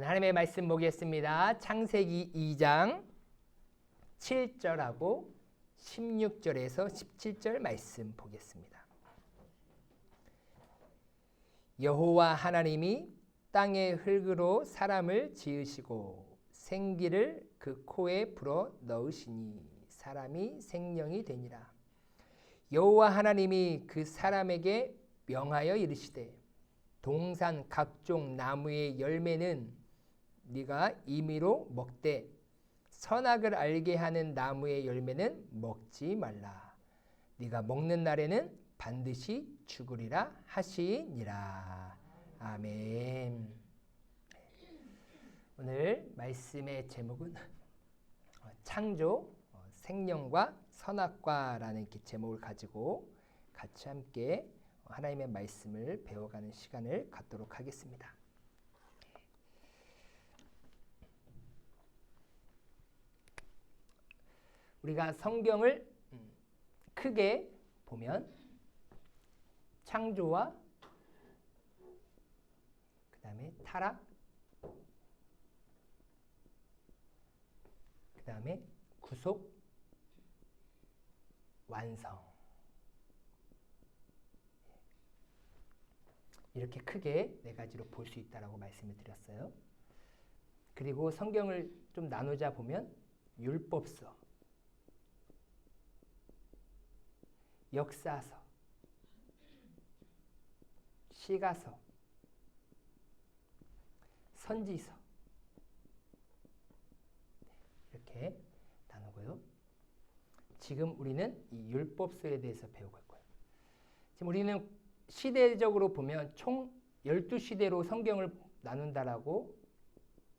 하나님의 말씀 보겠습니다. 창세기 2장 7절하고 16절에서 17절 말씀 보겠습니다. 여호와 하나님이 땅의 흙으로 사람을 지으시고 생기를 그 코에 불어 넣으시니 사람이 생명이 되니라. 여호와 하나님이 그 사람에게 명하여 이르시되 동산 각종 나무의 열매는 네가 임의로 먹되 선악을 알게 하는 나무의 열매는 먹지 말라. 네가 먹는 날에는 반드시 죽으리라 하시니라. 아멘. 오늘 말씀의 제목은 창조, 생명과 선악과라는 제목을 가지고 같이 함께 하나님의 말씀을 배워가는 시간을 갖도록 하겠습니다. 우리가 성경을 크게 보면 창조와 그 다음에 타락, 그 다음에 구속, 완성, 이렇게 크게 네 가지로 볼 수 있다라고 말씀을 드렸어요. 그리고 성경을 좀 나누자 보면 율법서, 역사서, 시가서, 선지서 이렇게 나누고요. 지금 우리는 이 율법서에 대해서 배우고 있고요. 지금 우리는 시대적으로 보면 총 12시대로 성경을 나눈다라고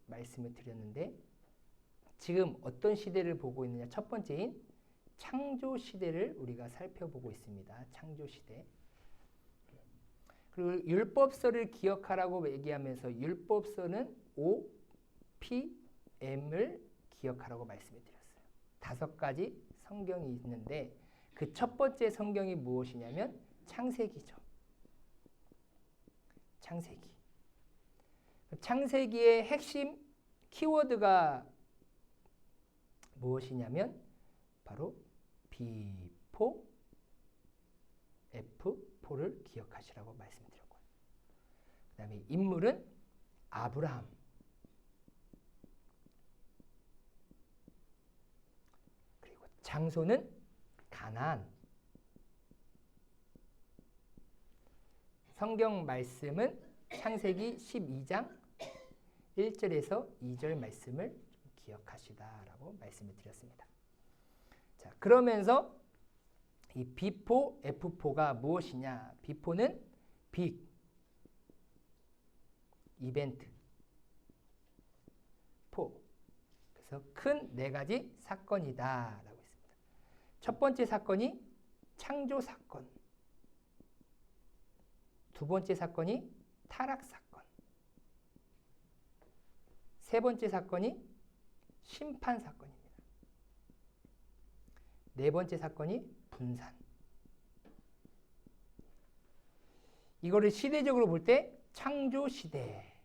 말씀을 드렸는데 지금 어떤 시대를 보고 있느냐? 첫 번째인 창조 시대를 우리가 살펴보고 있습니다. 창조 시대. 그리고 율법서를 기억하라고 얘기하면서 율법서는 OPM을 기억하라고 말씀을 드렸어요. 5가지 성경이 있는데 그 첫 번째 성경이 무엇이냐면 창세기죠. 창세기. 창세기의 핵심 키워드가 무엇이냐면 바로 B4, F4를 기억하시라고 말씀드렸고요. 그 다음에 인물은 아브라함, 그리고 장소는 가나안. 성경 말씀은 창세기 12장 1절에서 2절 말씀을 기억하시다라고 말씀을 드렸습니다. 자, 그러면서 이 B4, F4가 무엇이냐? B4는 빅, 이벤트, 4. 그래서 큰 4가지 사건이다라고 했습니다. 첫 번째 사건이 창조 사건, 두 번째 사건이 타락 사건, 세 번째 사건이 심판 사건입니다. 네 번째 사건이 분산. 이거를 시대적으로 볼 때 창조 시대.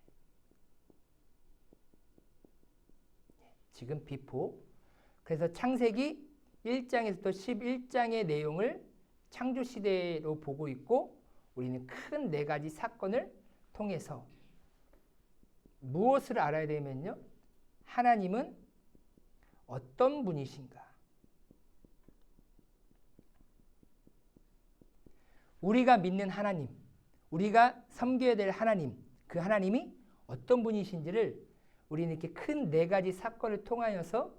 지금 B4. 그래서 창세기 1장에서부터 11장의 내용을 창조 시대로 보고 있고 우리는 큰 4가지 사건을 통해서 무엇을 알아야 되면요. 하나님은 어떤 분이신가? 우리가 믿는 하나님, 우리가 섬겨야 될 하나님, 그 하나님이 어떤 분이신지를 우리는 이렇게 큰 4가지 사건을 통하여서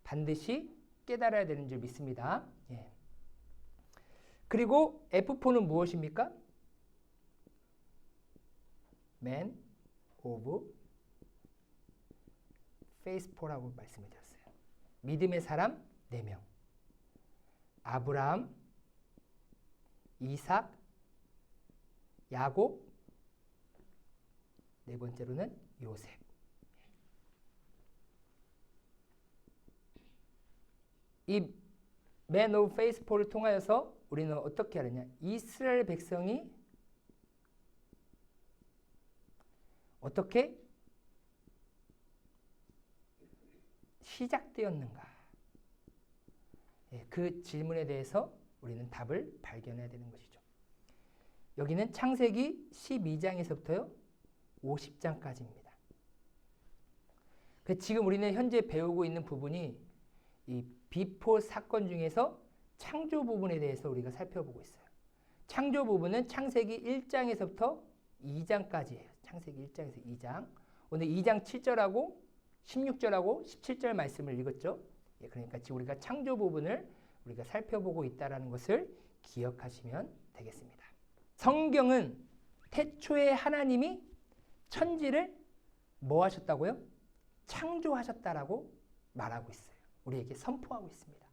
반드시 깨달아야 되는 줄 믿습니다. 예. 그리고 F4는 무엇입니까? Man of Faith라고 말씀을 드렸어요. 믿음의 사람 4명. 아브라함, 이삭, 야곱, 네 번째로는 요셉. 이 Man of Faith를 통하여서 우리는 어떻게 하느냐? 이스라엘 백성이 어떻게 시작되었는가? 그 질문에 대해서 우리는 답을 발견해야 되는 것이죠. 여기는 창세기 12장에서부터요 50장까지입니다. 지금 우리는 현재 배우고 있는 부분이 이 비포 사건 중에서 창조 부분에 대해서 우리가 살펴보고 있어요. 창조 부분은 창세기 1장에서부터 2장까지예요. 창세기 1장에서 2장. 오늘 2장 7절하고 16절하고 17절 말씀을 읽었죠. 그러니까 지금 우리가 창조 부분을 우리가 살펴보고 있다는 것을 기억하시면 되겠습니다. 성경은 태초에 하나님이 천지를 뭐 하셨다고요? 창조하셨다라고 말하고 있어요. 우리에게 선포하고 있습니다.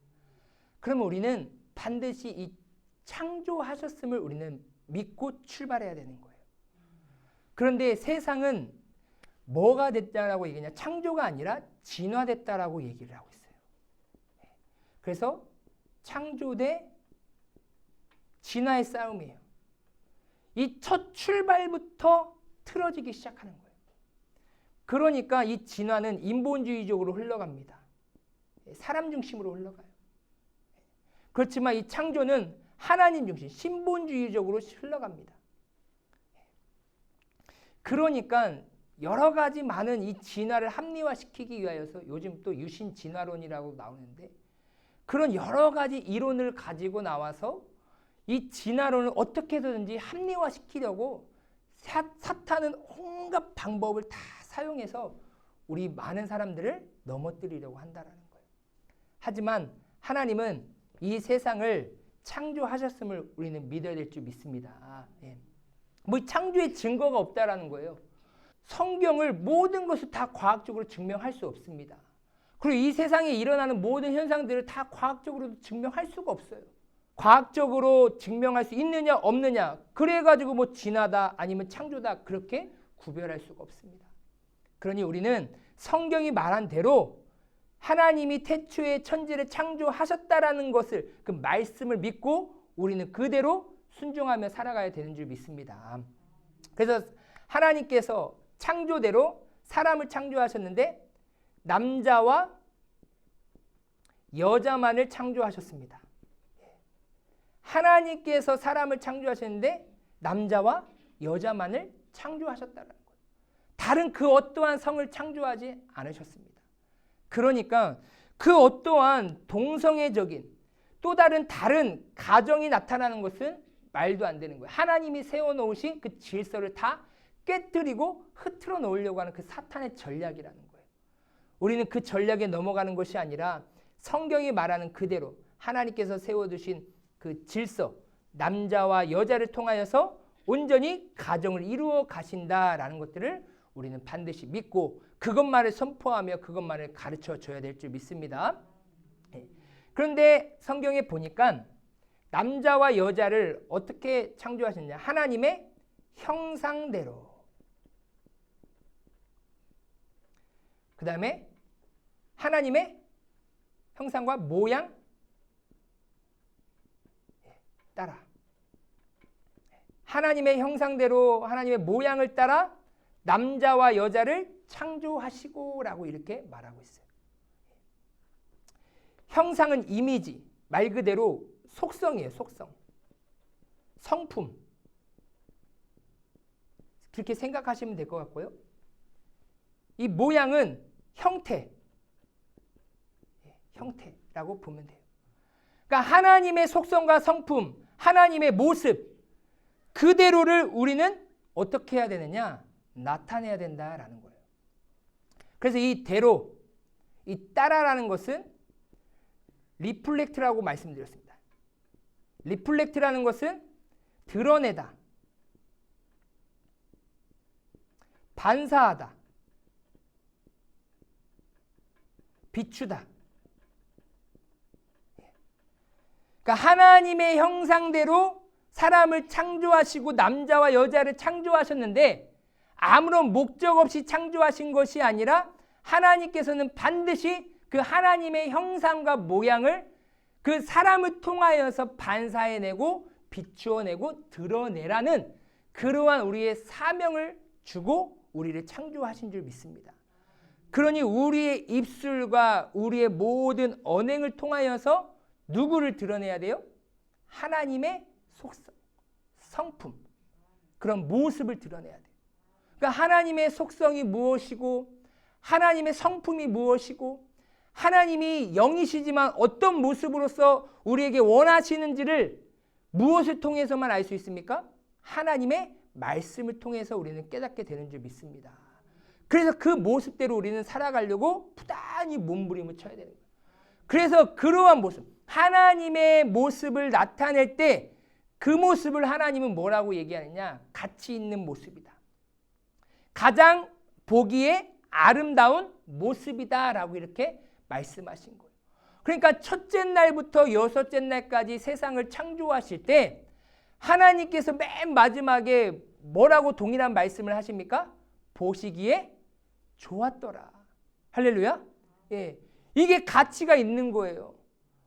그러면 우리는 반드시 이 창조하셨음을 우리는 믿고 출발해야 되는 거예요. 그런데 세상은 뭐가 됐다라고 얘기하냐? 창조가 아니라 진화됐다라고 얘기를 하고 있어요. 그래서 창조 대 진화의 싸움이에요. 이 첫 출발부터 틀어지기 시작하는 거예요. 그러니까 이 진화는 인본주의적으로 흘러갑니다. 사람 중심으로 흘러가요. 그렇지만 이 창조는 하나님 중심, 신본주의적으로 흘러갑니다. 그러니까 여러 가지 많은 이 진화를 합리화시키기 위하여서 요즘 또 유신 진화론이라고 나오는데 그런 여러 가지 이론을 가지고 나와서 이 진화론을 어떻게 해서든지 합리화시키려고 사탄은 온갖 방법을 다 사용해서 우리 많은 사람들을 넘어뜨리려고 한다는 거예요. 하지만 하나님은 이 세상을 창조하셨음을 우리는 믿어야 될 줄 믿습니다. 뭐 창조의 증거가 없다라는 거예요. 성경을 모든 것을 다 과학적으로 증명할 수 없습니다. 그리고 이 세상에 일어나는 모든 현상들을 다 과학적으로 증명할 수가 없어요. 과학적으로 증명할 수 있느냐 없느냐 그래가지고 뭐 진화다 아니면 창조다 그렇게 구별할 수가 없습니다. 그러니 우리는 성경이 말한 대로 하나님이 태초에 천지를 창조하셨다라는 것을 그 말씀을 믿고 우리는 그대로 순종하며 살아가야 되는 줄 믿습니다. 그래서 하나님께서 창조대로 사람을 창조하셨는데 남자와 여자만을 창조하셨습니다. 하나님께서 사람을 창조하셨는데 남자와 여자만을 창조하셨다는 거예요. 다른 그 어떠한 성을 창조하지 않으셨습니다. 그러니까 그 어떠한 동성애적인 또 다른 가정이 나타나는 것은 말도 안 되는 거예요. 하나님이 세워놓으신 그 질서를 다 깨뜨리고 흐트러 놓으려고 하는 그 사탄의 전략이라는 거예요. 우리는 그 전략에 넘어가는 것이 아니라 성경이 말하는 그대로 하나님께서 세워두신 그 질서, 남자와 여자를 통하여서 온전히 가정을 이루어 가신다라는 것들을 우리는 반드시 믿고 그것만을 선포하며 그것만을 가르쳐 줘야 될 줄 믿습니다. 그런데 성경에 보니까 남자와 여자를 어떻게 창조하셨냐? 하나님의 형상대로. 그 다음에 하나님의 형상과 모양 따라. 하나님의 형상대로 하나님의 모양을 따라 남자와 여자를 창조하시고 라고 이렇게 말하고 있어요. 형상은 이미지, 말 그대로 속성이에요. 속성. 성품. 그렇게 생각하시면 될 것 같고요. 이 모양은 형태. 형태라고 보면 돼요. 그러니까 하나님의 속성과 성품, 하나님의 모습 그대로를 우리는 어떻게 해야 되느냐? 나타내야 된다라는 거예요. 그래서 이 대로, 이 따라라는 것은 리플렉트라고 말씀드렸습니다. 리플렉트라는 것은 드러내다, 반사하다, 비추다. 그러니까 하나님의 형상대로 사람을 창조하시고 남자와 여자를 창조하셨는데 아무런 목적 없이 창조하신 것이 아니라 하나님께서는 반드시 그 하나님의 형상과 모양을 그 사람을 통하여서 반사해내고 비추어내고 드러내라는 그러한 우리의 사명을 주고 우리를 창조하신 줄 믿습니다. 그러니 우리의 입술과 우리의 모든 언행을 통하여서 누구를 드러내야 돼요? 하나님의 속성, 성품, 그런 모습을 드러내야 돼요. 그러니까 하나님의 속성이 무엇이고 하나님의 성품이 무엇이고 하나님이 영이시지만 어떤 모습으로서 우리에게 원하시는지를 무엇을 통해서만 알 수 있습니까? 하나님의 말씀을 통해서 우리는 깨닫게 되는 줄 믿습니다. 그래서 그 모습대로 우리는 살아가려고 부단히 몸부림을 쳐야 되는 거예요. 그래서 그러한 모습, 하나님의 모습을 나타낼 때 그 모습을 하나님은 뭐라고 얘기하느냐? 가치 있는 모습이다. 가장 보기에 아름다운 모습이다라고 이렇게 말씀하신 거예요. 그러니까 첫째 날부터 여섯째 날까지 세상을 창조하실 때 하나님께서 맨 마지막에 뭐라고 동일한 말씀을 하십니까? 보시기에 좋았더라. 할렐루야. 예, 이게 가치가 있는 거예요.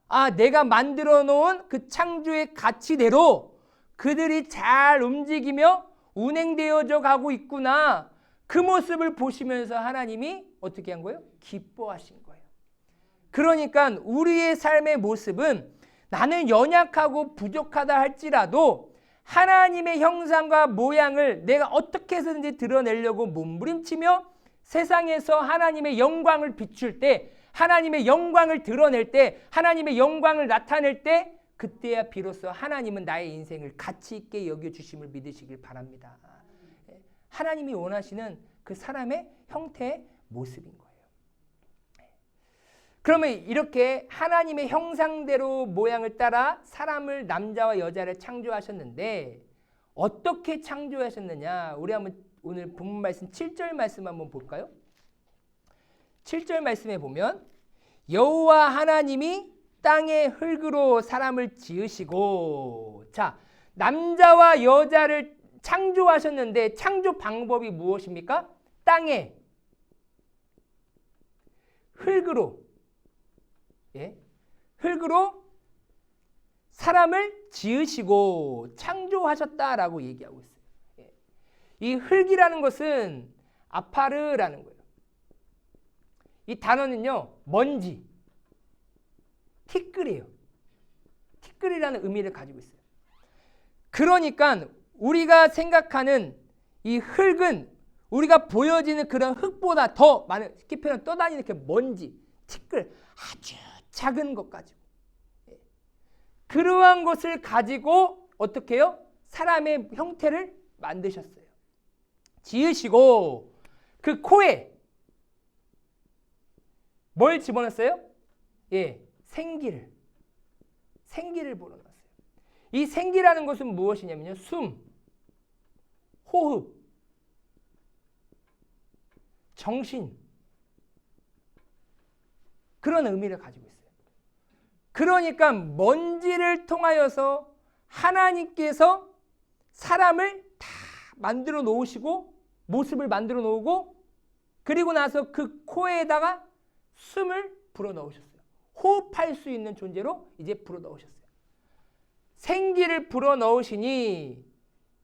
아, 내가 만들어 놓은 그 창조의 가치대로 그들이 잘 움직이며 운행되어져 가고 있구나. 그 모습을 보시면서 하나님이 어떻게 한 거예요? 기뻐하신 거예요. 그러니까 우리의 삶의 모습은 나는 연약하고 부족하다 할지라도 하나님의 형상과 모양을 내가 어떻게 해서든지 드러내려고 몸부림치며 세상에서 하나님의 영광을 비출 때, 하나님의 영광을 드러낼 때, 하나님의 영광을 나타낼 때 그때야 비로소 하나님은 나의 인생을 가치 있게 여겨주심을 믿으시길 바랍니다. 하나님이 원하시는 그 사람의 형태의 모습인 거예요. 그러면 이렇게 하나님의 형상대로 모양을 따라 사람을, 남자와 여자를 창조하셨는데 어떻게 창조하셨느냐? 우리 한번 오늘 본문 말씀 7절 말씀 한번 볼까요? 7절 말씀에 보면 여호와 하나님이 땅의 흙으로 사람을 지으시고, 자, 남자와 여자를 창조하셨는데 창조 방법이 무엇입니까? 땅에 흙으로, 예, 흙으로 사람을 지으시고 창조하셨다라고 얘기하고 있어요. 예. 이 흙이라는 것은 아파르라는 거예요. 이 단어는요, 먼지, 티끌이에요. 티끌이라는 의미를 가지고 있어요. 그러니까 우리가 생각하는 이 흙은 우리가 보여지는 그런 흙보다 더 많은, 깊이 표현 떠다니는 그 먼지, 티끌, 아주 작은 것 가지고, 그러한 것을 가지고 어떻게 해요? 사람의 형태를 만드셨어요. 지으시고 그 코에 뭘 집어넣었어요? 예, 생기를 불어넣었어요. 이 생기라는 것은 무엇이냐면요, 숨, 호흡, 정신, 그런 의미를 가지고 있어요. 그러니까 먼지를 통하여서 하나님께서 사람을 다 만들어 놓으시고 모습을 만들어 놓고, 그리고 나서 그 코에다가 숨을 불어 넣으셨어요. 호흡할 수 있는 존재로 이제 불어 넣으셨어요. 생기를 불어 넣으시니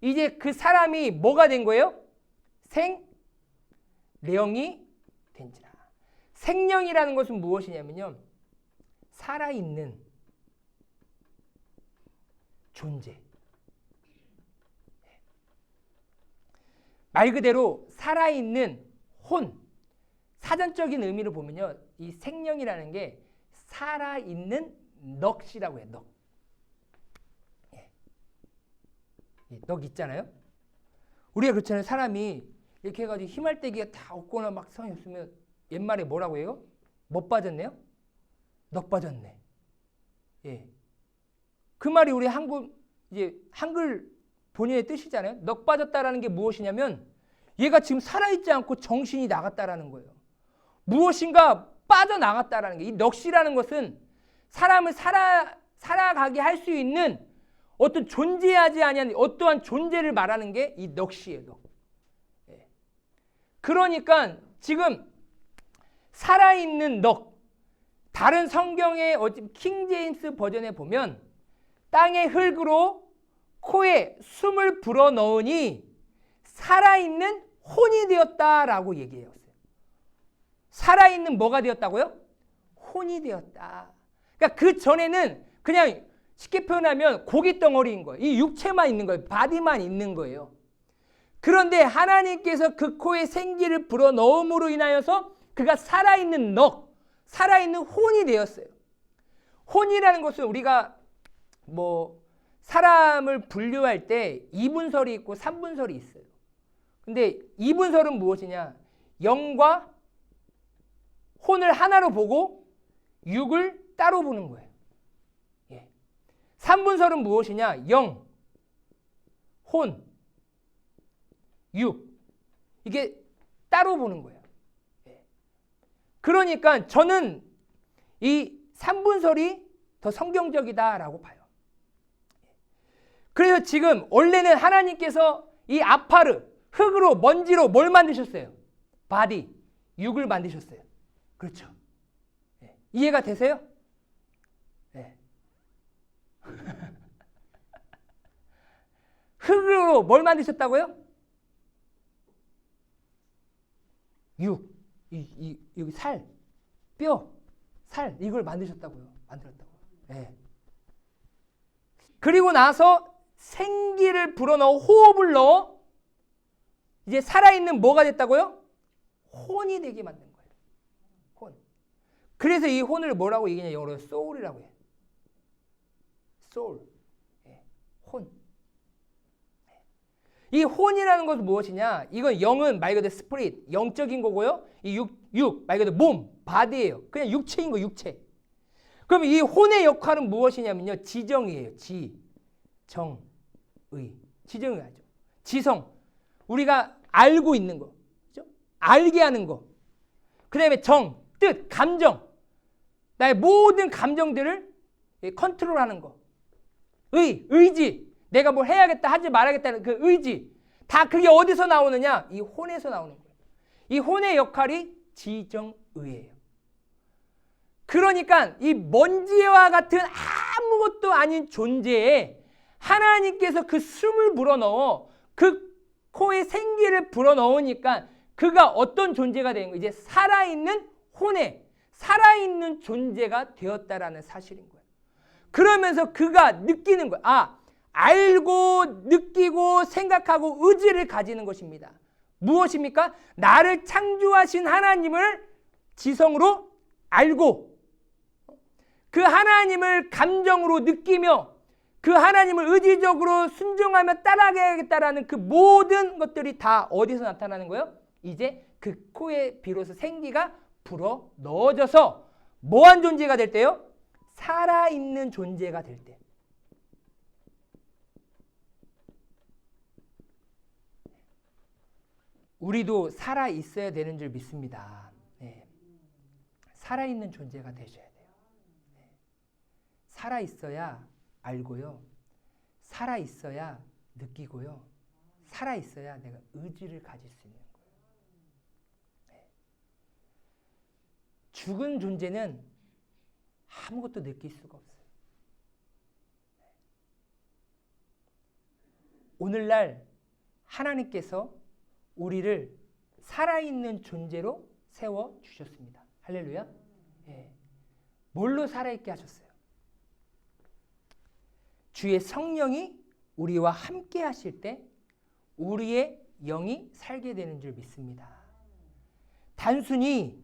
이제 그 사람이 뭐가 된 거예요? 생령이 된지라. 생령이라는 것은 무엇이냐면요, 살아있는 존재. 말 그대로 살아있는 혼. 사전적인 의미로 보면요, 이 생령이라는 게 살아있는 넋이라고 해요. 넋. 예. 넋 있잖아요. 우리가 그렇잖아요. 사람이 이렇게 해가지고 희말대기가 다 없거나 막 성이 없으면 옛말에 뭐라고 해요? 뭐 빠졌네요? 넋 빠졌네. 예. 그 말이 우리 한글 본인의 뜻이잖아요. 넋 빠졌다라는 게 무엇이냐면 얘가 지금 살아있지 않고 정신이 나갔다라는 거예요. 무엇인가 빠져나갔다라는 게, 이 넋이라는 것은 사람을 살아가게 할 수 있는 어떤 존재하지 아니한 어떠한 존재를 말하는 게 이 넋이에요. 넋. 예. 그러니까 지금 살아있는 넋, 다른 성경의 킹제임스 버전에 보면 땅의 흙으로 코에 숨을 불어 넣으니 살아있는 혼이 되었다라고 얘기해요. 살아있는 뭐가 되었다고요? 혼이 되었다. 그러니까 그 전에는 그냥 쉽게 표현하면 고기 덩어리인 거예요. 이 육체만 있는 거예요. 바디만 있는 거예요. 그런데 하나님께서 그 코에 생기를 불어넣음으로 인하여서 그가 살아있는 살아있는 혼이 되었어요. 혼이라는 것은 우리가 뭐 사람을 분류할 때 2분설이 있고 3분설이 있어요. 근데 2분설은 무엇이냐? 영과 혼을 하나로 보고 육을 따로 보는 거예요. 3분설은 무엇이냐? 영, 혼, 육. 이게 따로 보는 거예요. 그러니까 저는 이 3분설이 더 성경적이다라고 봐요. 그래서 지금 원래는 하나님께서 이 아파르, 흙으로 먼지로 뭘 만드셨어요? 바디, 육을 만드셨어요. 그렇죠. 이해가 되세요? 흙으로 뭘 만드셨다고요? 육, 여기 살, 뼈, 살 이걸 만드셨다고요. 만들었다고요. 그리고 나서 생기를 불어넣어 호흡을 넣어 이제 살아있는 뭐가 됐다고요? 혼이 되게 만든 거예요. 혼. 그래서 이 혼을 뭐라고 얘기하냐? 영어로 soul이라고 해요. soul. 혼. 이 혼이라는 것은 무엇이냐? 이건 영은 말 그대로 스피릿, 영적인 거고요. 이 육, 말 그대로 몸, 바디예요. 그냥 육체인 거, 육체. 그럼 이 혼의 역할은 무엇이냐면요. 지정이에요. 정, 의. 지정을 하죠. 지성. 우리가 알고 있는 거. 그죠? 알게 하는 거. 그 다음에 정, 뜻, 감정. 나의 모든 감정들을 컨트롤하는 거. 의지. 내가 뭘 해야겠다, 하지 말아야겠다는 그 의지. 다 그게 어디서 나오느냐? 이 혼에서 나오는 거예요. 이 혼의 역할이 지정의예요. 그러니까 이 먼지와 같은 아무것도 아닌 존재에 하나님께서 그 숨을 불어넣어 그 코에 생기를 불어넣으니까 그가 어떤 존재가 된 거예요? 이제 살아있는 혼에 살아있는 존재가 되었다라는 사실인 거예요. 그러면서 그가 느끼는 거예요. 알고 느끼고 생각하고 의지를 가지는 것입니다. 무엇입니까? 나를 창조하신 하나님을 지성으로 알고 그 하나님을 감정으로 느끼며 그 하나님을 의지적으로 순종하며 따라가야겠다라는 그 모든 것들이 다 어디서 나타나는 거예요? 이제 그 코에 비로소 생기가 불어 넣어져서 뭐한 존재가 될 때요? 살아있는 존재가 될 때. 우리도 살아 있어야 되는 줄 믿습니다. 살아있는 존재가 되셔야 돼요. 살아 있어야 알고요. 살아 있어야 느끼고요. 살아 있어야 내가 의지를 가질 수 있는 거예요. 죽은 존재는 아무것도 느낄 수가 없어요. 오늘날 하나님께서 우리를 살아있는 존재로 세워주셨습니다. 할렐루야. 뭘로 살아있게 하셨어요? 주의 성령이 우리와 함께 하실 때 우리의 영이 살게 되는 줄 믿습니다. 단순히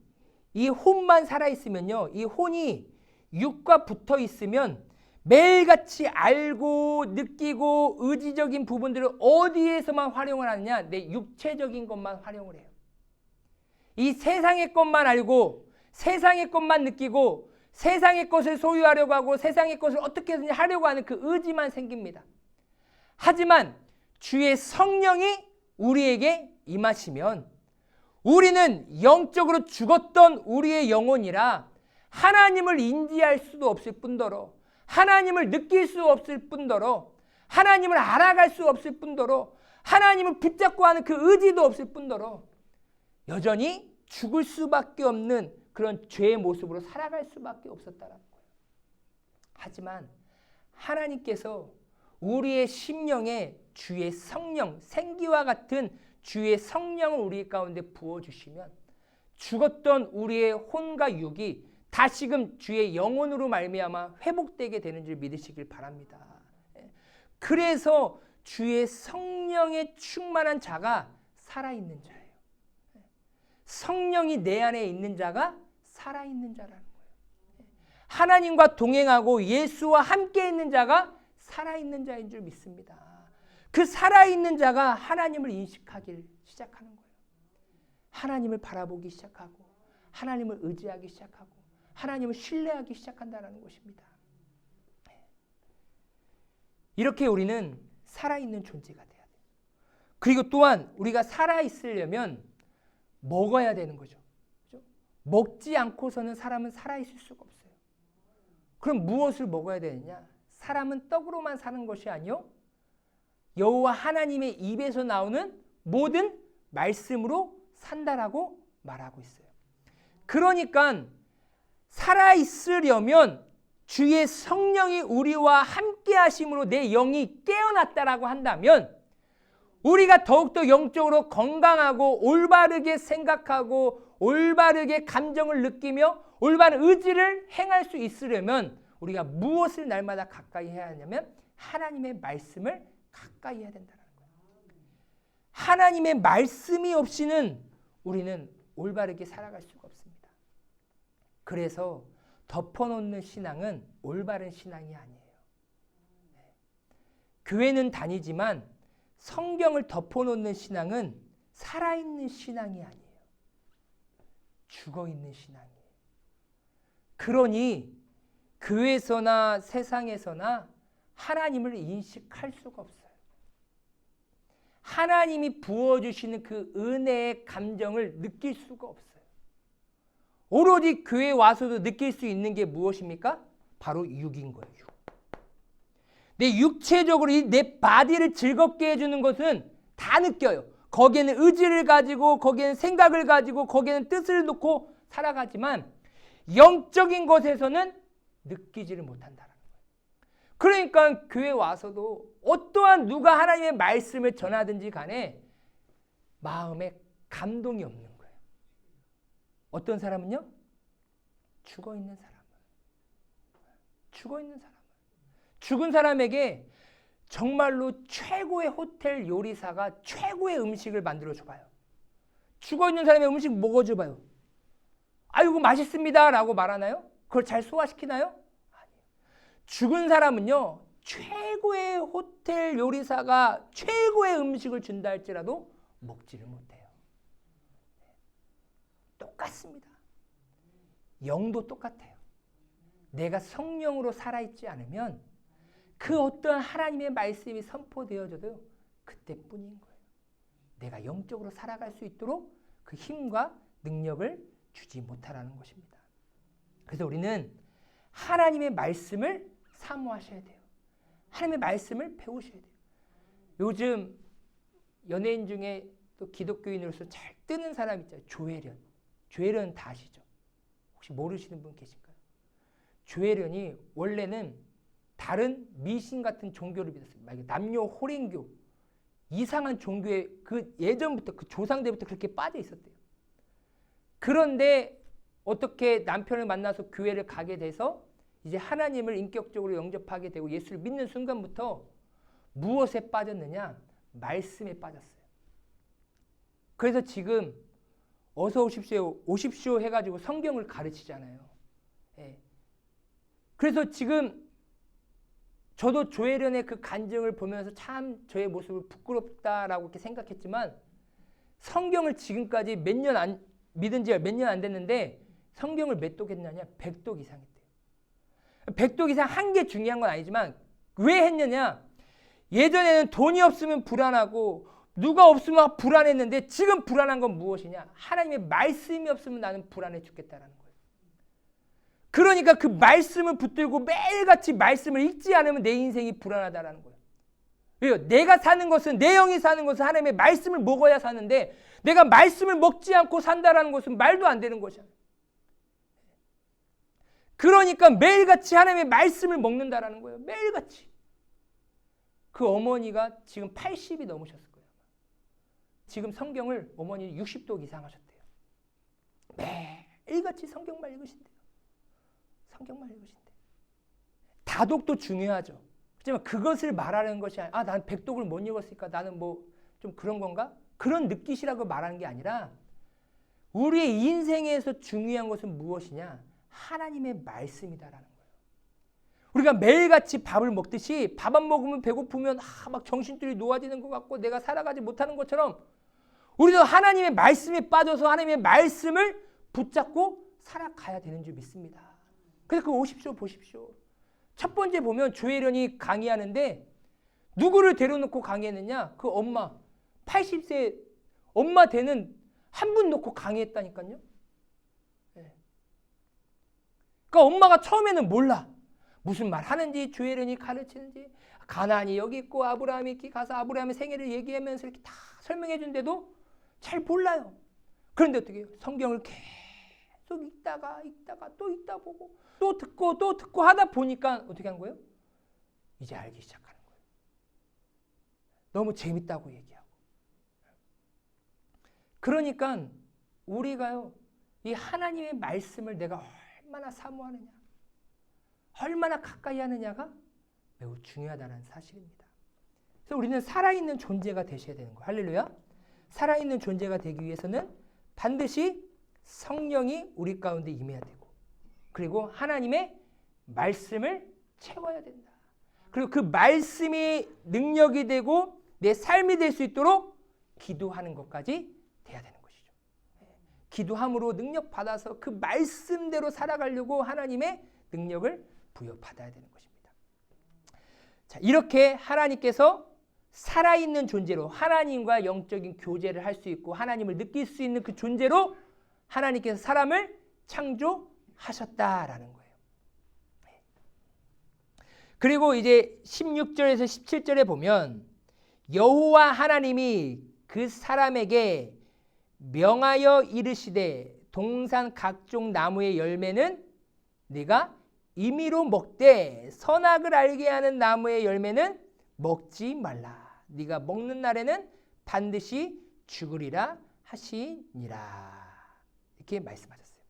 이 혼만 살아있으면요. 이 혼이 육과 붙어 있으면 매일같이 알고 느끼고 의지적인 부분들을 어디에서만 활용을 하느냐? 내 육체적인 것만 활용을 해요. 이 세상의 것만 알고 세상의 것만 느끼고 세상의 것을 소유하려고 하고 세상의 것을 어떻게든지 하려고 하는 그 의지만 생깁니다. 하지만 주의 성령이 우리에게 임하시면 우리는 영적으로 죽었던 우리의 영혼이라 하나님을 인지할 수도 없을 뿐더러 하나님을 느낄 수 없을 뿐더러 하나님을 알아갈 수 없을 뿐더러 하나님을 붙잡고 하는 그 의지도 없을 뿐더러 여전히 죽을 수밖에 없는 그런 죄의 모습으로 살아갈 수밖에 없었다는 거예요. 하지만 하나님께서 우리의 심령에 주의 성령, 생기와 같은 주의 성령을 우리 가운데 부어주시면 죽었던 우리의 혼과 육이 다시금 주의 영혼으로 말미암아 회복되게 되는 줄 믿으시길 바랍니다. 그래서 주의 성령에 충만한 자가 살아있는 자예요. 성령이 내 안에 있는 자가 살아있는 자라는 거예요. 하나님과 동행하고 예수와 함께 있는 자가 살아있는 자인 줄 믿습니다. 그 살아있는 자가 하나님을 인식하기 시작하는 거예요. 하나님을 바라보기 시작하고 하나님을 의지하기 시작하고 하나님을 신뢰하기 시작한다는 것입니다. 이렇게 우리는 살아있는 존재가 돼야 돼요. 그리고 또한 우리가 살아있으려면 먹어야 되는 거죠. 그렇죠? 먹지 않고서는 사람은 살아있을 수가 없어요. 그럼 무엇을 먹어야 되느냐? 사람은 떡으로만 사는 것이 아니요 여호와 하나님의 입에서 나오는 모든 말씀으로 산다라고 말하고 있어요. 그러니까 살아있으려면 주의 성령이 우리와 함께 하심으로 내 영이 깨어났다라고 한다면 우리가 더욱더 영적으로 건강하고 올바르게 생각하고 올바르게 감정을 느끼며 올바른 의지를 행할 수 있으려면 우리가 무엇을 날마다 가까이 해야 하냐면 하나님의 말씀을 가까이 해야 된다는 거예요. 하나님의 말씀이 없이는 우리는 올바르게 살아갈 수가 없습니다. 그래서 덮어놓는 신앙은 올바른 신앙이 아니에요. 교회는 다니지만 성경을 덮어놓는 신앙은 살아있는 신앙이 아니에요. 죽어있는 신앙이에요. 그러니 교회에서나 세상에서나 하나님을 인식할 수가 없어요. 하나님이 부어주시는 그 은혜의 감정을 느낄 수가 없어요. 오로지 교회에 와서도 느낄 수 있는 게 무엇입니까? 바로 육인 거예요. 육. 내 육체적으로 내 바디를 즐겁게 해주는 것은 다 느껴요. 거기에는 의지를 가지고 거기에는 생각을 가지고 거기에는 뜻을 놓고 살아가지만 영적인 것에서는 느끼지를 못한다는 거예요. 그러니까 교회 와서도 어떠한 누가 하나님의 말씀을 전하든지 간에 마음에 감동이 없는 거예요. 어떤 사람은요? 죽어있는 사람을. 죽어있는 사람을. 죽은 사람에게 정말로 최고의 호텔 요리사가 최고의 음식을 만들어줘봐요. 죽어있는 사람의 음식 먹어줘봐요. 아이고 맛있습니다 라고 말하나요? 그걸 잘 소화시키나요? 아니에요. 죽은 사람은요 최고의 호텔 요리사가 최고의 음식을 준다 할지라도 먹지를 못해요. 똑같습니다. 영도 똑같아요. 내가 성령으로 살아있지 않으면 그 어떤 하나님의 말씀이 선포되어져도 그때뿐인 거예요. 내가 영적으로 살아갈 수 있도록 그 힘과 능력을 주지 못하라는 것입니다. 그래서 우리는 하나님의 말씀을 사모하셔야 돼요. 하나님의 말씀을 배우셔야 돼요. 요즘 연예인 중에 또 기독교인으로서 잘 뜨는 사람 있잖아요. 조혜련. 조혜련 다 아시죠? 혹시 모르시는 분 계실까요? 조혜련이 원래는 다른 미신 같은 종교를 믿었어요. 남녀 호랭교 이상한 종교에 그 예전부터 그 조상대부터 그렇게 빠져 있었대요. 그런데 어떻게 남편을 만나서 교회를 가게 돼서 이제 하나님을 인격적으로 영접하게 되고 예수를 믿는 순간부터 무엇에 빠졌느냐? 말씀에 빠졌어요. 그래서 지금 어서 오십시오 해가지고 성경을 가르치잖아요. 예. 그래서 지금 저도 조혜련의 그 간증을 보면서 참 저의 모습을 부끄럽다라고 이렇게 생각했지만 성경을 지금까지 믿은 지 몇 년 안 됐는데 성경을 몇 독 했느냐? 100독 이상 했대요. 100독 이상 한 게 중요한 건 아니지만 왜 했느냐? 예전에는 돈이 없으면 불안하고 누가 없으면 불안했는데 지금 불안한 건 무엇이냐? 하나님의 말씀이 없으면 나는 불안해 죽겠다라는 거예요. 그러니까 그 말씀을 붙들고 매일같이 말씀을 읽지 않으면 내 인생이 불안하다라는 거예요. 왜요? 내가 사는 것은 내 영이 사는 것은 하나님의 말씀을 먹어야 사는데 내가 말씀을 먹지 않고 산다라는 것은 말도 안 되는 것이야. 그러니까 매일같이 하나님의 말씀을 먹는다라는 거예요. 매일같이. 그 어머니가 지금 80이 넘으셨을 거예요. 지금 성경을 어머니 60독 이상 하셨대요. 매일같이 성경만 읽으신대요. 성경만 읽으신대요. 다독도 중요하죠. 하지만 그것을 말하는 것이 아니라 난 백독을 못 읽었으니까 나는 뭐 좀 그런 건가? 그런 느끼시라고 말하는 게 아니라 우리의 인생에서 중요한 것은 무엇이냐? 하나님의 말씀이다라는 거예요. 우리가 매일같이 밥을 먹듯이 밥 안 먹으면 배고프면 막 정신줄이 놓아지는 것 같고 내가 살아가지 못하는 것처럼 우리도 하나님의 말씀에 빠져서 하나님의 말씀을 붙잡고 살아가야 되는 줄 믿습니다. 그래서 그거 오십시오, 보십시오. 첫 번째 보면 조혜련이 강의하는데 누구를 데려놓고 강의했느냐? 그 엄마, 80세 엄마 되는 한 분 놓고 강의했다니까요. 네. 그러니까 엄마가 처음에는 몰라. 무슨 말 하는지 조혜련이 가르치는지 가나안이 여기 있고 아브라함이 이렇게 가서 아브라함의 생애를 얘기하면서 이렇게 다 설명해 준데도 잘 몰라요. 그런데 어떻게 해요? 성경을 계속 읽다가 또 읽다 보고 또 듣고 하다 보니까 어떻게 한 거예요? 이제 알기 시작하는 거예요. 너무 재밌다고 얘기하고. 그러니까 우리가요, 이 하나님의 말씀을 내가 얼마나 사모하느냐, 얼마나 가까이 하느냐가 매우 중요하다는 사실입니다. 그래서 우리는 살아있는 존재가 되셔야 되는 거예요. 할렐루야. 살아있는 존재가 되기 위해서는 반드시 성령이 우리 가운데 임해야 되고 그리고 하나님의 말씀을 채워야 된다. 그리고 그 말씀이 능력이 되고 내 삶이 될 수 있도록 기도하는 것까지 돼야 되는 것이죠. 기도함으로 능력 받아서 그 말씀대로 살아가려고 하나님의 능력을 부여받아야 되는 것입니다. 자, 이렇게 하나님께서 살아있는 존재로 하나님과 영적인 교제를 할 수 있고 하나님을 느낄 수 있는 그 존재로 하나님께서 사람을 창조하셨다라는 거예요. 그리고 이제 16절에서 17절에 보면 여호와 하나님이 그 사람에게 명하여 이르시되 동산 각종 나무의 열매는 네가 임의로 먹되 선악을 알게 하는 나무의 열매는 먹지 말라. 네가 먹는 날에는 반드시 죽으리라 하시니라. 이렇게 말씀하셨어요.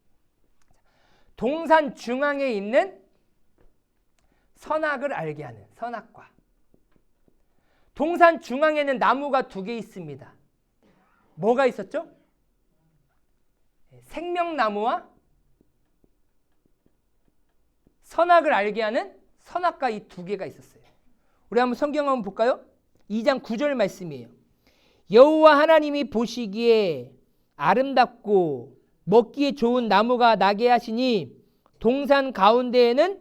동산 중앙에 있는 선악을 알게 하는 선악과 동산 중앙에는 나무가 2개 있습니다. 뭐가 있었죠? 생명나무와 선악을 알게 하는 선악과 이 2개가 있었어요. 우리 한번 성경 한번 볼까요? 2장 9절 말씀이에요. 여호와 하나님이 보시기에 아름답고 먹기에 좋은 나무가 나게 하시니 동산 가운데에는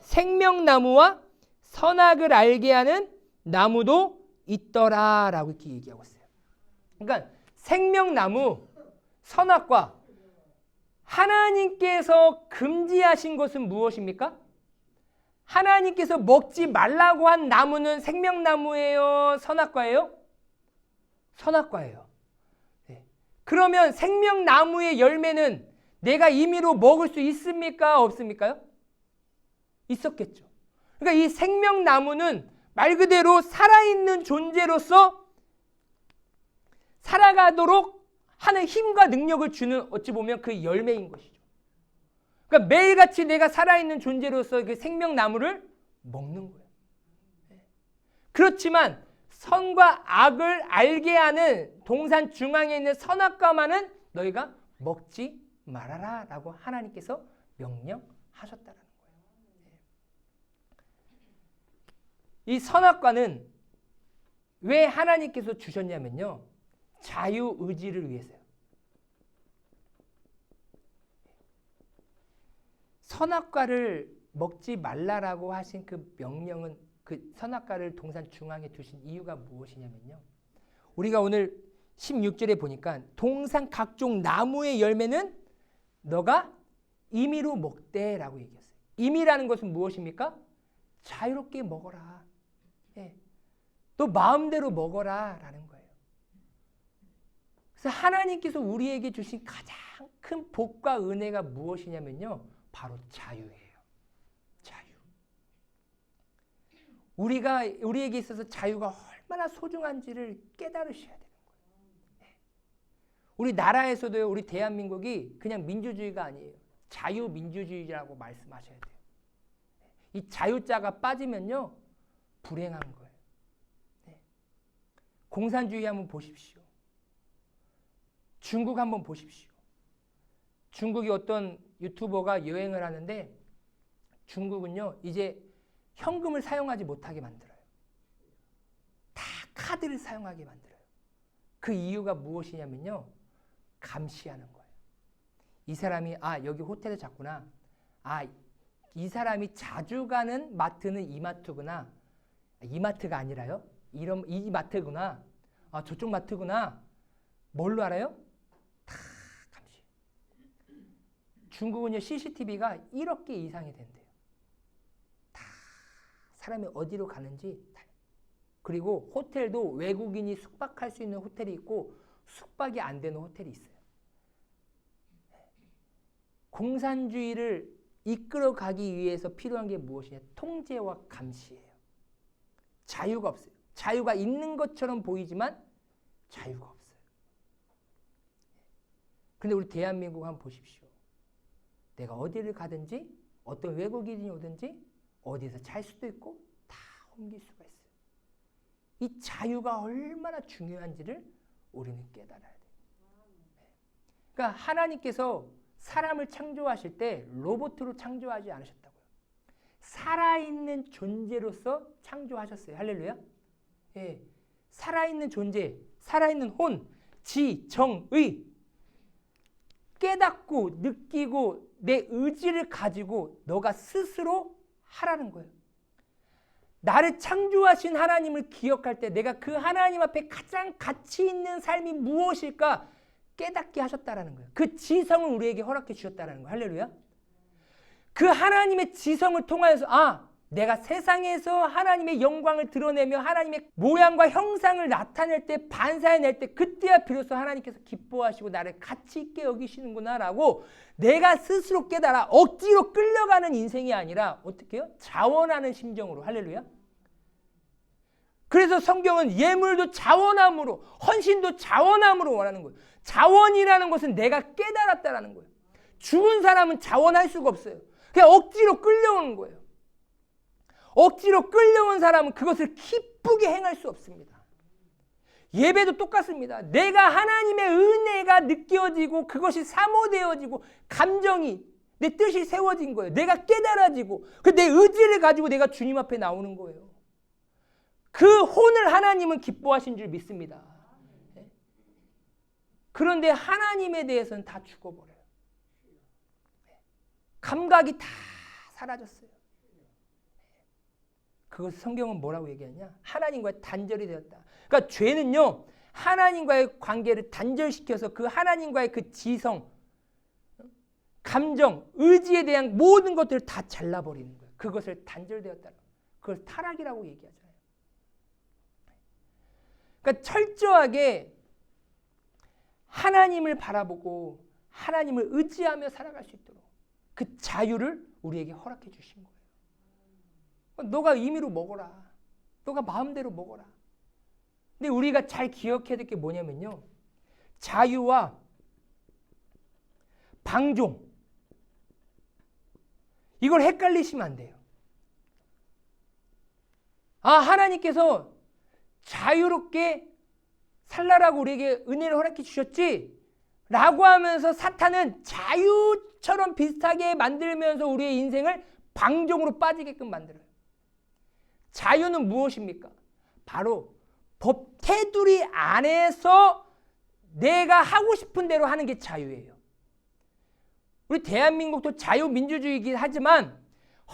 생명나무와 선악을 알게 하는 나무도 있더라라고 이렇게 얘기하고 있어요. 그러니까 생명나무, 선악과 하나님께서 금지하신 것은 무엇입니까? 하나님께서 먹지 말라고 한 나무는 생명나무예요? 선악과예요? 선악과예요. 네. 그러면 생명나무의 열매는 내가 임의로 먹을 수 있습니까? 없습니까? 있었겠죠. 그러니까 이 생명나무는 말 그대로 살아있는 존재로서 살아가도록 하는 힘과 능력을 주는 어찌 보면 그 열매인 것이죠. 그러니까 매일같이 내가 살아있는 존재로서 그 생명나무를 먹는 거예요. 그렇지만 선과 악을 알게 하는 동산 중앙에 있는 선악과만은 너희가 먹지 말아라 라고 하나님께서 명령하셨다는 거예요. 이 선악과는 왜 하나님께서 주셨냐면요. 자유의지를 위해서요. 선악과를 먹지 말라라고 하신 그 명령은 그 선악과를 동산 중앙에 두신 이유가 무엇이냐면요. 우리가 오늘 16절에 보니까 동산 각종 나무의 열매는 너가 임의로 먹되라고 얘기했어요. 임의라는 것은 무엇입니까? 자유롭게 먹어라. 예. 너 마음대로 먹어라 라는 거예요. 그래서 하나님께서 우리에게 주신 가장 큰 복과 은혜가 무엇이냐면요. 바로 자유예요. 자유. 우리에게 있어서 자유가 얼마나 소중한지를 깨달으셔야 되는 거예요. 네. 우리 나라에서도요, 우리 대한민국이 그냥 민주주의가 아니에요. 자유민주주의라고 말씀하셔야 돼요. 이 자유자가 빠지면요, 불행한 거예요. 네. 공산주의 한번 보십시오. 중국 한번 보십시오. 중국이 어떤 유튜버가 여행을 하는데 중국은요, 이제 현금을 사용하지 못하게 만들어요. 다 카드를 사용하게 만들어요. 그 이유가 무엇이냐면요, 감시하는 거예요. 이 사람이 여기 호텔에 잤구나. 이 사람이 자주 가는 마트는 이 마트구나. 이 마트가 아니라요. 이 마트구나. 저쪽 마트구나. 뭘로 알아요? 다 감시. 중국은요, CCTV가 1억 개 이상이 된대요. 다 사람이 어디로 가는지 다. 그리고 호텔도 외국인이 숙박할 수 있는 호텔이 있고 숙박이 안 되는 호텔이 있어요. 공산주의를 이끌어가기 위해서 필요한 게 무엇이냐? 통제와 감시예요. 자유가 없어요. 자유가 있는 것처럼 보이지만 자유가 없어요. 근데 우리 대한민국 한번 보십시오. 내가 어디를 가든지 어떤 외국인이 오든지 어디서 잘 수도 있고 다 옮길 수가 있어요. 이 자유가 얼마나 중요한지를 우리는 깨달아야 돼요. 그러니까 하나님께서 사람을 창조하실 때 로봇으로 창조하지 않으셨다고요. 살아있는 존재로서 창조하셨어요. 할렐루야. 예. 살아있는 존재, 살아있는 혼, 지, 정, 의. 깨닫고 느끼고 내 의지를 가지고 너가 스스로 하라는 거예요. 나를 창조하신 하나님을 기억할 때 내가 그 하나님 앞에 가장 가치 있는 삶이 무엇일까 깨닫게 하셨다라는 거예요. 그 지성을 우리에게 허락해 주셨다라는 거예요. 할렐루야. 그 하나님의 지성을 통하여서 내가 세상에서 하나님의 영광을 드러내며 하나님의 모양과 형상을 나타낼 때 반사해낼 때 그때야 비로소 하나님께서 기뻐하시고 나를 가치 있게 여기시는구나 라고 내가 스스로 깨달아 억지로 끌려가는 인생이 아니라 어떻게 해요? 자원하는 심정으로. 할렐루야. 그래서 성경은 예물도 자원함으로 헌신도 자원함으로 원하는 거예요. 자원이라는 것은 내가 깨달았다라는 거예요. 죽은 사람은 자원할 수가 없어요. 그냥 억지로 끌려오는 거예요. 억지로 끌려온 사람은 그것을 기쁘게 행할 수 없습니다. 예배도 똑같습니다. 내가 하나님의 은혜가 느껴지고 그것이 사모되어지고 감정이 내 뜻이 세워진 거예요. 내가 깨달아지고 내 의지를 가지고 내가 주님 앞에 나오는 거예요. 그 혼을 하나님은 기뻐하신 줄 믿습니다. 그런데 하나님에 대해서는 다 죽어버려요. 감각이 다 사라졌어요. 그것을 성경은 뭐라고 얘기하냐? 하나님과의 단절이 되었다. 그러니까 죄는요, 하나님과의 관계를 단절시켜서 그 하나님과의 그 지성, 감정, 의지에 대한 모든 것들을 다 잘라버리는 거예요. 그것을 단절되었다. 그걸 타락이라고 얘기하잖아요. 그러니까 철저하게 하나님을 바라보고 하나님을 의지하며 살아갈 수 있도록 그 자유를 우리에게 허락해 주신 거예요. 너가 임의로 먹어라. 너가 마음대로 먹어라. 근데 우리가 잘 기억해야 될 게 뭐냐면요. 자유와 방종. 이걸 헷갈리시면 안 돼요. 하나님께서 자유롭게 살라라고 우리에게 은혜를 허락해 주셨지? 라고 하면서 사탄은 자유처럼 비슷하게 만들면서 우리의 인생을 방종으로 빠지게끔 만들어요. 자유는 무엇입니까? 바로 법 테두리 안에서 내가 하고 싶은 대로 하는 게 자유예요. 우리 대한민국도 자유민주주의이긴 하지만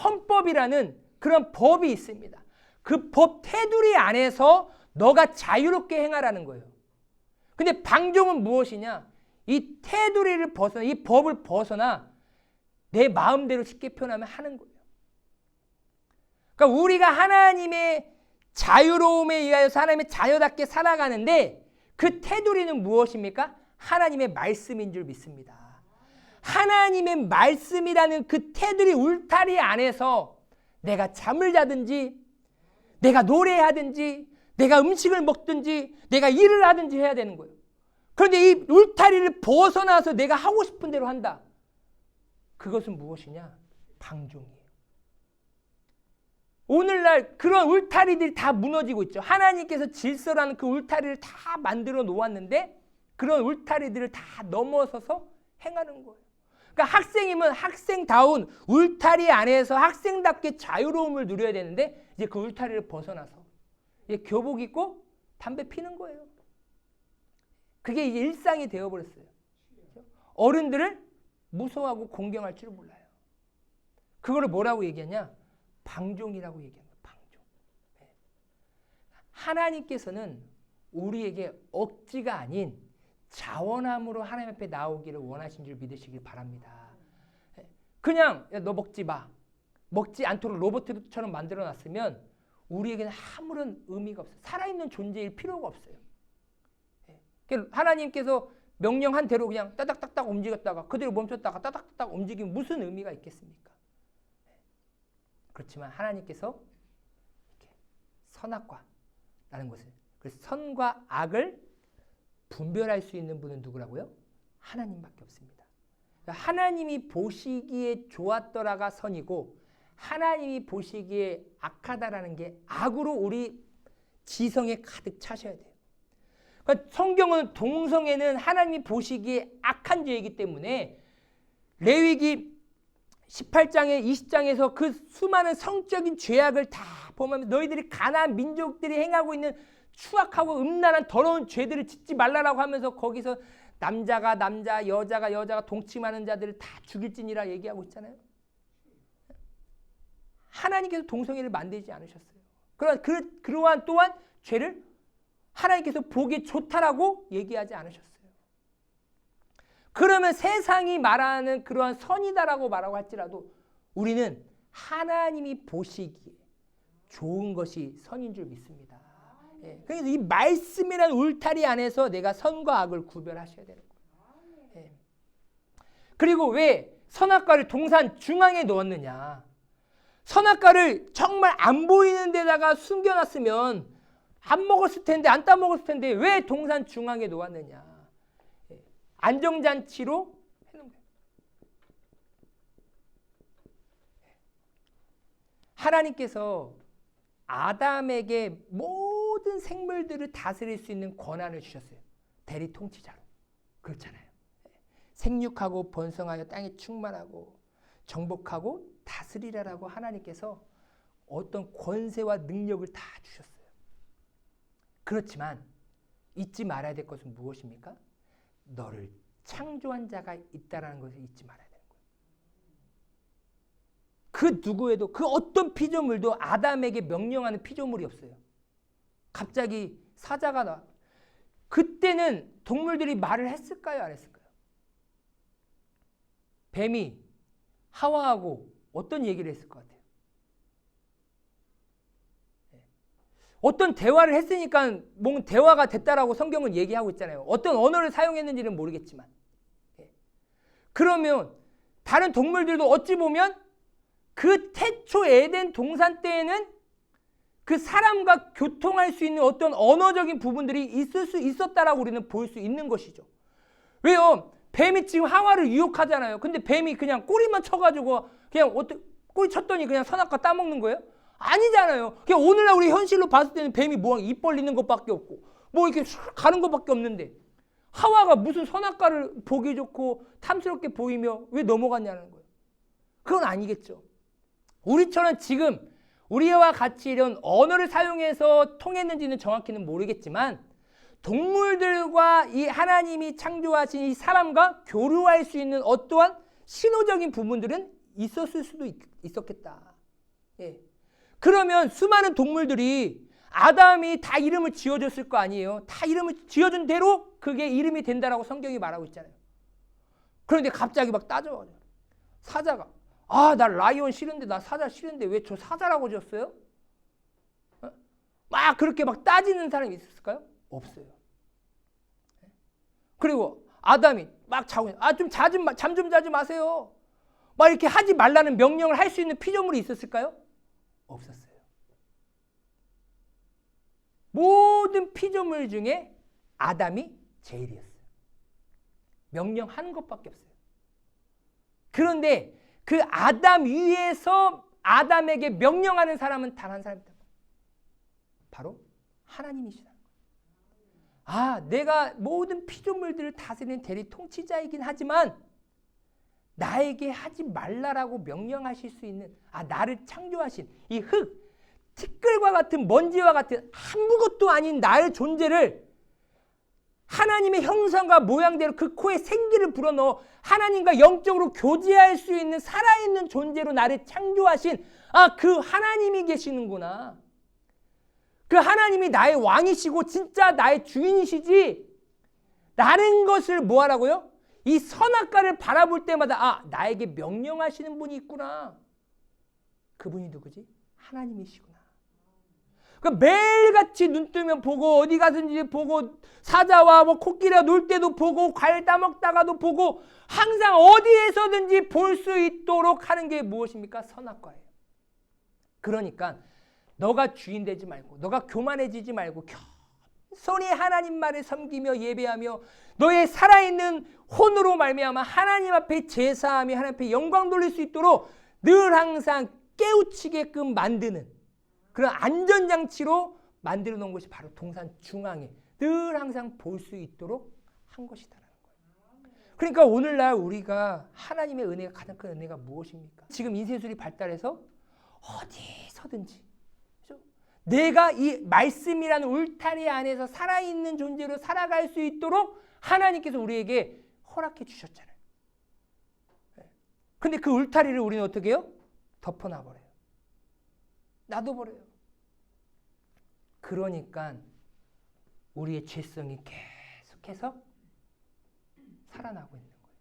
헌법이라는 그런 법이 있습니다. 그 법 테두리 안에서 너가 자유롭게 행하라는 거예요. 근데 방종은 무엇이냐? 이 테두리를 벗어나, 이 법을 벗어나 내 마음대로 쉽게 표현하면 하는 거예요. 그러니까 우리가 하나님의 자유로움에 의하여서 하나님의 자녀답게 살아가는데 그 테두리는 무엇입니까? 하나님의 말씀인 줄 믿습니다. 하나님의 말씀이라는 그 테두리 울타리 안에서 내가 잠을 자든지 내가 노래하든지 내가 음식을 먹든지 내가 일을 하든지 해야 되는 거예요. 그런데 이 울타리를 벗어나서 내가 하고 싶은 대로 한다. 그것은 무엇이냐? 방종이에요. 오늘날 그런 울타리들이 다 무너지고 있죠. 하나님께서 질서라는 그 울타리를 다 만들어 놓았는데 그런 울타리들을 다 넘어서서 행하는 거예요. 그러니까 학생이면 학생다운 울타리 안에서 학생답게 자유로움을 누려야 되는데 이제 그 울타리를 벗어나서 이제 교복 입고 담배 피는 거예요. 그게 이제 일상이 되어버렸어요. 어른들을 무서워하고 공경할 줄 몰라요. 그거를 뭐라고 얘기하냐? 방종이라고 얘기합니다. 방종. 하나님께서는 우리에게 억지가 아닌 자원함으로 하나님 앞에 나오기를 원하신 줄 믿으시길 바랍니다. 그냥 너 먹지 마. 먹지 않도록 로봇처럼 만들어놨으면 우리에게는 아무런 의미가 없어요. 살아있는 존재일 필요가 없어요. 하나님께서 명령한 대로 그냥 따닥따닥 움직였다가 그대로 멈췄다가 따닥따닥 움직이면 무슨 의미가 있겠습니까? 그렇지만 하나님께서 이렇게 선악과라는 것을, 그래서 선과 악을 분별할 수 있는 분은 누구라고요? 하나님밖에 없습니다. 그러니까 하나님이 보시기에 좋았더라가 선이고 하나님이 보시기에 악하다라는 게 악으로 우리 지성에 가득 차셔야 돼요. 그러니까 성경은 동성애는 하나님이 보시기에 악한 죄이기 때문에 레위기 18장에 20장에서 그 수많은 성적인 죄악을 다 보면 너희들이 가나안 민족들이 행하고 있는 추악하고 음란한 더러운 죄들을 짓지 말라라고 하면서 거기서 남자가 남자, 여자가 여자가 동침하는 자들을 다 죽일지니라 얘기하고 있잖아요. 하나님께서 동성애를 만들지 않으셨어요. 그러한 또한 죄를 하나님께서 보기에 좋다라고 얘기하지 않으셨어요. 그러면 세상이 말하는 그러한 선이다라고 말하고 할지라도 우리는 하나님이 보시기에 좋은 것이 선인 줄 믿습니다. 그래서 이 말씀이라는 울타리 안에서 내가 선과 악을 구별하셔야 되는 거예요. 그리고 왜 선악과를 동산 중앙에 넣었느냐? 선악과를 정말 안 보이는 데다가 숨겨놨으면 안 먹었을 텐데, 안 따먹었을 텐데 왜 동산 중앙에 놓았느냐? 안정잔치로 해놓은 거예요. 하나님께서 아담에게 모든 생물들을 다스릴 수 있는 권한을 주셨어요. 대리 통치자로. 그렇잖아요. 생육하고 번성하여 땅에 충만하고 정복하고 다스리라라고 하나님께서 어떤 권세와 능력을 다 주셨어요. 그렇지만 잊지 말아야 될 것은 무엇입니까? 너를 창조한 자가 있다는 것을 잊지 말아야 되는 거예요. 그 누구에도 그 어떤 피조물도 아담에게 명령하는 피조물이 없어요. 갑자기 사자가 나. 그때는 동물들이 말을 했을까요? 안 했을까요? 뱀이 하와하고 어떤 얘기를 했을 것 같아요? 어떤 대화를 했으니까 뭔 대화가 됐다라고 성경은 얘기하고 있잖아요. 어떤 언어를 사용했는지는 모르겠지만. 그러면 다른 동물들도 어찌 보면 그 태초 에덴 동산 때에는 그 사람과 교통할 수 있는 어떤 언어적인 부분들이 있을 수 있었다라고 우리는 볼 수 있는 것이죠. 왜요? 뱀이 지금 하와를 유혹하잖아요. 근데 뱀이 그냥 꼬리만 쳐가지고 그냥 꼬리 쳤더니 그냥 선악과 따먹는 거예요? 아니잖아요. 그냥 오늘날 우리 현실로 봤을 때는 뱀이 뭐 입 벌리는 것밖에 없고 뭐 이렇게 가는 것밖에 없는데 하와가 무슨 선악과를 보기 좋고 탐스럽게 보이며 왜 넘어갔냐는 거예요. 그건 아니겠죠. 우리처럼 지금 우리와 같이 이런 언어를 사용해서 통했는지는 정확히는 모르겠지만 동물들과 이 하나님이 창조하신 이 사람과 교류할 수 있는 어떠한 신호적인 부분들은 있었을 수도 있었겠다. 예. 그러면 수많은 동물들이 아담이 다 이름을 지어줬을 거 아니에요. 다 이름을 지어준 대로 그게 이름이 된다라고 성경이 말하고 있잖아요. 그런데 갑자기 막 따져가지고 사자가 나 라이온 싫은데 나 사자 싫은데 왜 저 사자라고 지었어요? 막 그렇게 막 따지는 사람이 있었을까요? 없어요. 그리고 아담이 막 자고 잠 좀 자지 마세요. 막 이렇게 하지 말라는 명령을 할 수 있는 피조물이 있었을까요? 없었어요. 모든 피조물 중에 아담이 제일이었어요. 명령하는 것밖에 없어요. 그런데 그 아담 위에서 아담에게 명령하는 사람은 단 한 사람이다. 바로 하나님이시다. 아, 내가 모든 피조물들을 다스리는 대리 통치자이긴 하지만 나에게 하지 말라라고 명령하실 수 있는, 나를 창조하신 이 흙, 티끌과 같은 먼지와 같은 아무것도 아닌 나의 존재를 하나님의 형상과 모양대로 그 코에 생기를 불어넣어 하나님과 영적으로 교제할 수 있는 살아있는 존재로 나를 창조하신 그 하나님이 계시는구나. 그 하나님이 나의 왕이시고 진짜 나의 주인이시지, 라는 것을 뭐 하라고요? 이 선악과를 바라볼 때마다 나에게 명령하시는 분이 있구나. 그분이 누구지? 하나님이시구나. 그러니까 매일같이 눈 뜨면 보고, 어디 가든지 보고, 사자와 코끼리가 놀 때도 보고, 과일 따먹다가도 보고, 항상 어디에서든지 볼 수 있도록 하는 게 무엇입니까? 선악과예요. 그러니까 너가 주인 되지 말고, 너가 교만해지지 말고 겸손히 하나님 말을 섬기며 예배하며 너의 살아있는 혼으로 말미암아 하나님 앞에 제사하며 하나님 앞에 영광 돌릴 수 있도록 늘 항상 깨우치게끔 만드는 그런 안전장치로 만들어 놓은 것이 바로 동산 중앙에 늘 항상 볼 수 있도록 한 것이다라는 거예요. 그러니까 오늘날 우리가 하나님의 은혜가 가장 큰 은혜가 무엇입니까? 지금 인쇄술이 발달해서 어디서든지, 그렇죠? 내가 이 말씀이라는 울타리 안에서 살아있는 존재로 살아갈 수 있도록 하나님께서 우리에게 허락해 주셨잖아요. 근데 그 울타리를 우리는 어떻게 해요? 덮어놔버려요. 놔둬버려요. 그러니까 우리의 죄성이 계속해서 살아나고 있는 거예요.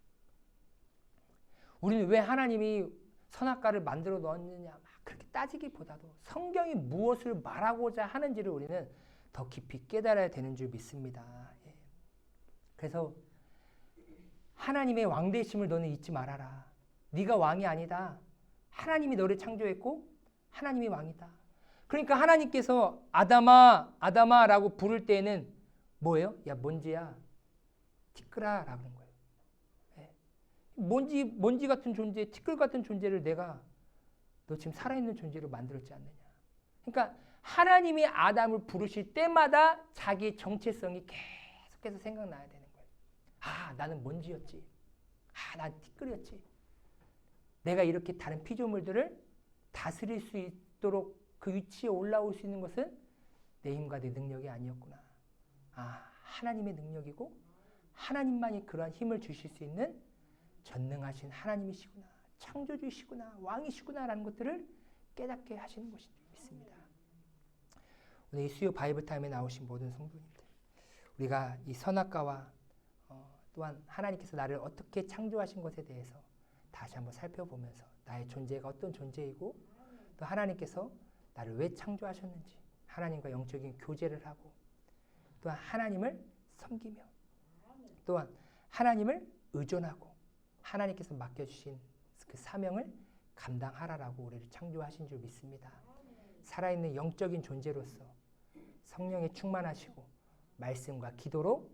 우리는 왜 하나님이 선악과를 만들어 넣었느냐 막 그렇게 따지기보다도 성경이 무엇을 말하고자 하는지를 우리는 더 깊이 깨달아야 되는 줄 믿습니다. 그래서 하나님의 왕되심을 너는 잊지 말아라. 네가 왕이 아니다. 하나님이 너를 창조했고 하나님이 왕이다. 그러니까 하나님께서 아담아, 아담아라고 부를 때에는 뭐예요? 야, 먼지야, 티끌아 라고 하는 거예요. 먼지 같은 존재, 티끌 같은 존재를 내가 너 지금 살아있는 존재로 만들었지 않느냐. 그러니까 하나님이 아담을 부르실 때마다 자기의 정체성이 계속해서 생각나야 되는 거예요. 나는 먼지였지. 난 티끌이었지. 내가 이렇게 다른 피조물들을 다스릴 수 있도록 그 위치에 올라올 수 있는 것은 내 힘과 내 능력이 아니었구나. 하나님의 능력이고 하나님만이 그러한 힘을 주실 수 있는 전능하신 하나님이시구나. 창조주이시구나. 왕이시구나 라는 것들을 깨닫게 하시는 것인 줄 믿습니다. 오늘 이 수요 바이블 타임에 나오신 모든 성도님들, 우리가 이 선악과와 또한 하나님께서 나를 어떻게 창조하신 것에 대해서 다시 한번 살펴보면서 나의 존재가 어떤 존재이고 또 하나님께서 나를 왜 창조하셨는지 하나님과 영적인 교제를 하고 또한 하나님을 섬기며 또한 하나님을 의존하고 하나님께서 맡겨주신 그 사명을 감당하라라고 우리를 창조하신 줄 믿습니다. 살아있는 영적인 존재로서 성령에 충만하시고 말씀과 기도로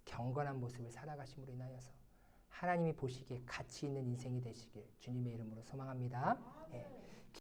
경건한 모습을 살아가심으로 인하여서 하나님이 보시기에 가치 있는 인생이 되시길 주님의 이름으로 소망합니다.